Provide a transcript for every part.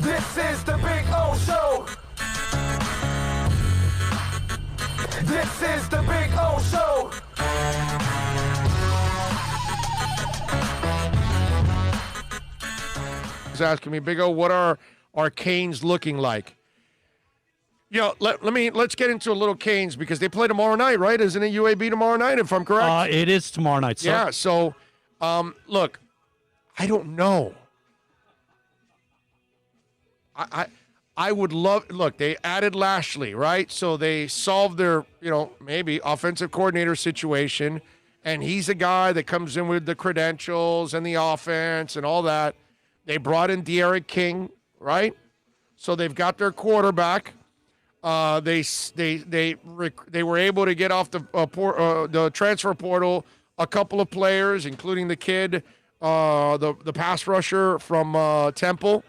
This is the Big O Show. This is the Big O Show. He's asking me, Big O, what are our Canes looking like? Let's get into a little Canes because they play tomorrow night, right? Isn't it UAB tomorrow night, if I'm correct? It is tomorrow night, sir. Yeah, so, look, I don't know. I would love, look, they added Lashley, right? So they solved their, maybe offensive coordinator situation, and he's a guy that comes in with the credentials and the offense and all that. They brought in De'Aaron King, right? So they've got their quarterback. They were able to get off the transfer portal a couple of players, including the kid, the pass rusher from Temple.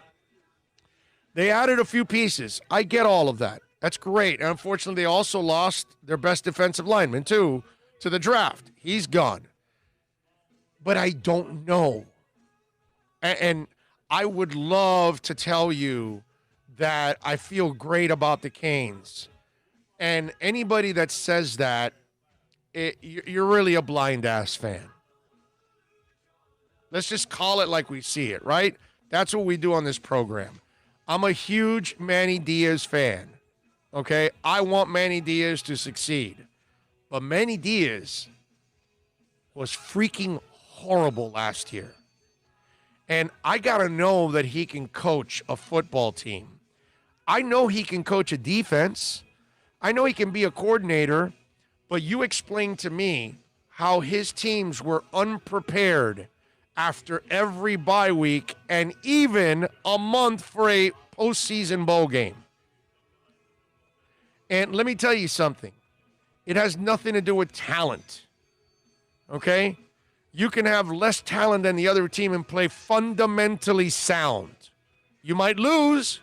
They added a few pieces. I get all of that. That's great. And unfortunately, they also lost their best defensive lineman, too, to the draft. He's gone. But I don't know. And I would love to tell you that I feel great about the Canes. And anybody that says that, you're really a blind-ass fan. Let's just call it like we see it, right? That's what we do on this program. I'm a huge Manny Diaz fan, okay? I want Manny Diaz to succeed. But Manny Diaz was freaking horrible last year. And I got to know that he can coach a football team. I know he can coach a defense. I know he can be a coordinator. But you explained to me how his teams were unprepared after every bye week and even a month for a postseason bowl game. And let me tell you something. It has nothing to do with talent, okay? You can have less talent than the other team and play fundamentally sound. You might lose,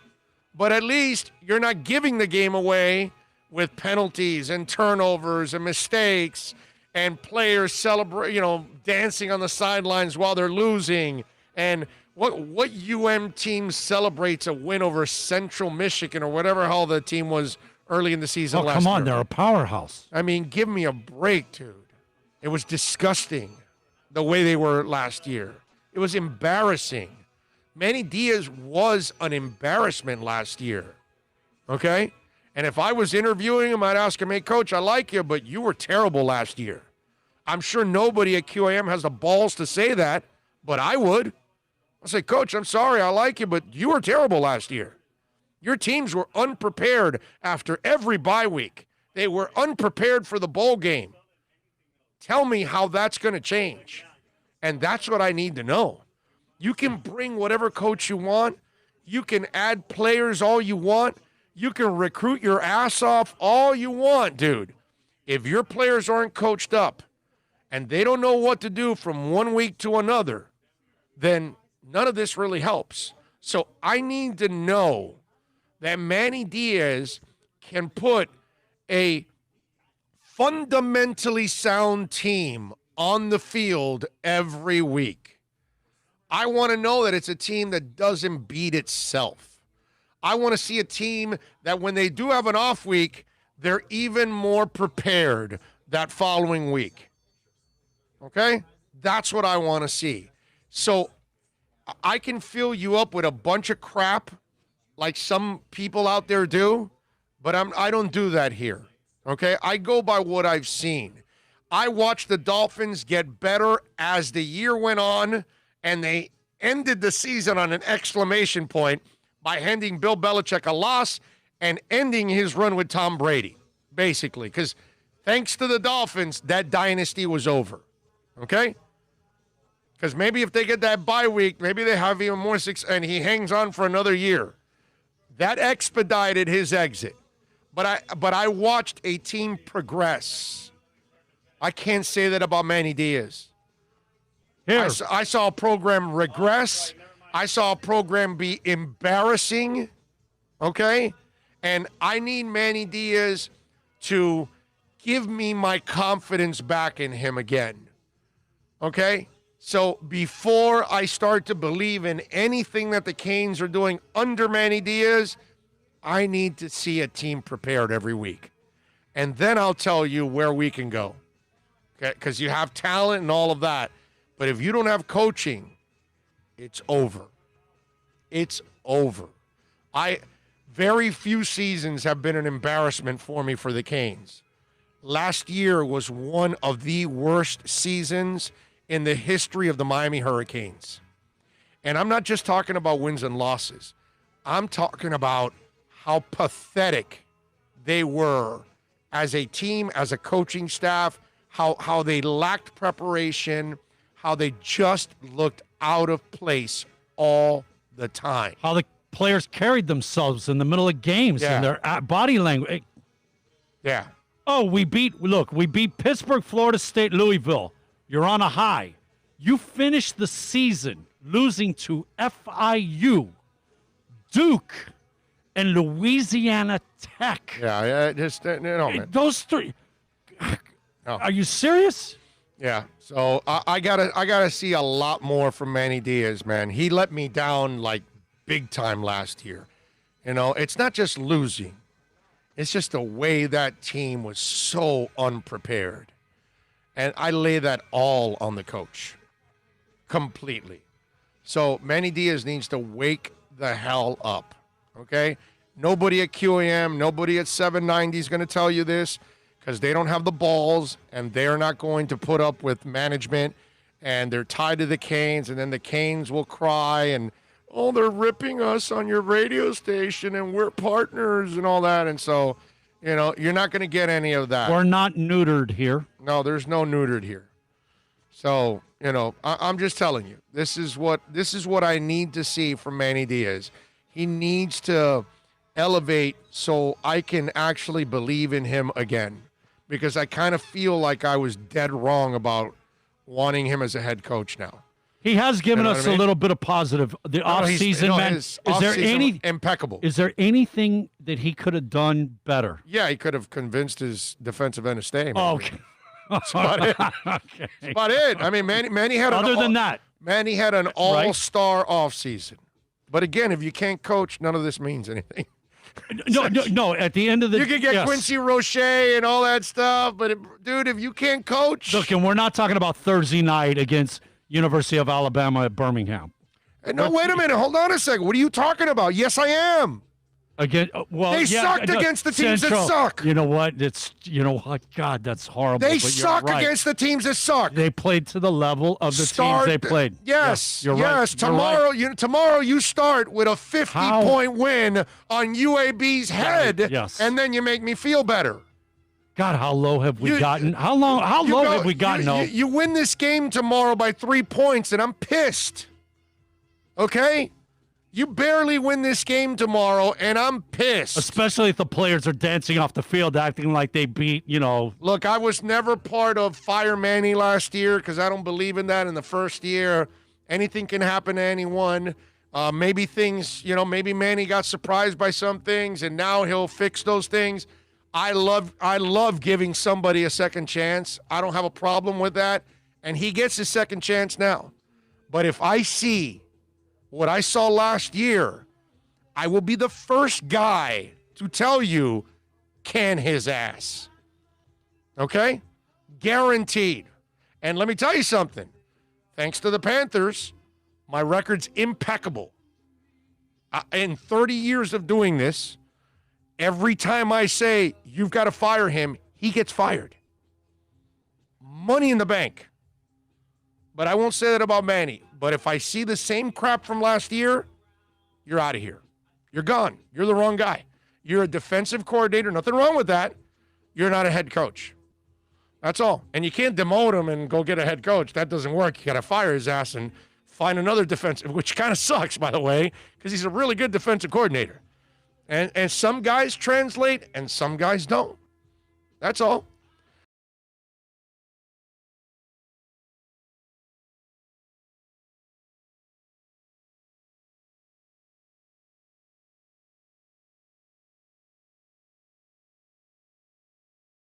but at least you're not giving the game away with penalties and turnovers and mistakes and players dancing on the sidelines while they're losing. And what UM team celebrates a win over Central Michigan or whatever hell the team was early in the season last year? Come on, they're a powerhouse. I mean, give me a break, dude. It was disgusting the way they were last year. It was embarrassing. Manny Diaz was an embarrassment last year, okay? And if I was interviewing him, I'd ask him, hey, Coach, I like you, but you were terrible last year. I'm sure nobody at QAM has the balls to say that, but I would. I'd say, Coach, I'm sorry, I like you, but you were terrible last year. Your teams were unprepared after every bye week. They were unprepared for the bowl game. Tell me how that's going to change. And that's what I need to know. You can bring whatever coach you want. You can add players all you want. You can recruit your ass off all you want, dude. If your players aren't coached up and they don't know what to do from one week to another, then none of this really helps. So I need to know that Manny Diaz can put a fundamentally sound team on the field every week. I want to know that it's a team that doesn't beat itself. I want to see a team that when they do have an off week, they're even more prepared that following week. Okay? That's what I want to see. So I can fill you up with a bunch of crap like some people out there do, but I don't do that here. Okay? I go by what I've seen. I watched the Dolphins get better as the year went on, and they ended the season on an exclamation point by handing Bill Belichick a loss and ending his run with Tom Brady, basically. Because thanks to the Dolphins, that dynasty was over. Okay? Because maybe if they get that bye week, maybe they have even more success, and he hangs on for another year. That expedited his exit. But I watched a team progress. I can't say that about Manny Diaz. Here. I saw a program regress. I saw a program be embarrassing, okay? And I need Manny Diaz to give me my confidence back in him again, okay? So before I start to believe in anything that the Canes are doing under Manny Diaz, I need to see a team prepared every week. And then I'll tell you where we can go. Okay? Because you have talent and all of that. But if you don't have coaching, it's over. It's over. Very few seasons have been an embarrassment for me for the Canes. Last year was one of the worst seasons in the history of the Miami Hurricanes. And I'm not just talking about wins and losses. I'm talking about how pathetic they were as a team, as a coaching staff, how they lacked preparation, how they just looked out of place all the time. How the players carried themselves in the middle of games and their body language. Yeah. Oh, we beat Pittsburgh, Florida State, Louisville. You're on a high. You finished the season losing to FIU, Duke, and Louisiana Tech. Yeah, man. Those three. No. Are you serious? Yeah. So I gotta see a lot more from Manny Diaz, man. He let me down like big time last year. It's not just losing. It's just the way that team was so unprepared. And I lay that all on the coach. Completely. So Manny Diaz needs to wake the hell up. Okay? Nobody at QAM, nobody at 790 is going to tell you this because they don't have the balls and they're not going to put up with management and they're tied to the Canes and then the Canes will cry and, oh, they're ripping us on your radio station and we're partners and all that. And so, you're not going to get any of that. We're not neutered here. No, there's no neutered here. So, I'm just telling you, this is what I need to see from Manny Diaz. He needs to elevate so I can actually believe in him again because I kind of feel like I was dead wrong about wanting him as a head coach now. He has given us a little bit of positive. The offseason, man. Is there impeccable? Is there anything that he could have done better? Yeah, he could have convinced his defensive end to stay. Oh, okay. That's about it. Okay. That's about it. I mean, Manny had Manny had an all-star offseason. But again, if you can't coach, none of this means anything. No. At the end of the you can get Quincy Roche and all that stuff, but dude, if you can't coach, look, and we're not talking about Thursday night against University of Alabama at Birmingham. No, wait a minute. Hold on a second. What are you talking about? Yes, I am. Again, they sucked against the teams that suck. You know what? God, that's horrible. They suck against the teams that suck. They played to the level of the teams they played. Yes, you're right. Tomorrow you start with a 50-point win on UAB's head, and then you make me feel better. God, how low have we gotten? How low have we gotten? You win this game tomorrow by 3 points, and I'm pissed. Okay? You barely win this game tomorrow, and I'm pissed. Especially if the players are dancing off the field, acting like they beat, Look, I was never part of Fire Manny last year because I don't believe in that in the first year. Anything can happen to anyone. Maybe things, maybe Manny got surprised by some things, and now he'll fix those things. I love giving somebody a second chance. I don't have a problem with that. And he gets his second chance now. But if I see what I saw last year, I will be the first guy to tell you, can his ass. Okay? Guaranteed. And let me tell you something. Thanks to the Panthers, my record's impeccable. In 30 years of doing this, every time I say, you've got to fire him, he gets fired. Money in the bank. But I won't say that about Manny. But if I see the same crap from last year, you're out of here. You're gone. You're the wrong guy. You're a defensive coordinator. Nothing wrong with that. You're not a head coach. That's all. And you can't demote him and go get a head coach. That doesn't work. You got to fire his ass and find another defensive, which kind of sucks, by the way, because he's a really good defensive coordinator. And some guys translate and some guys don't. That's all.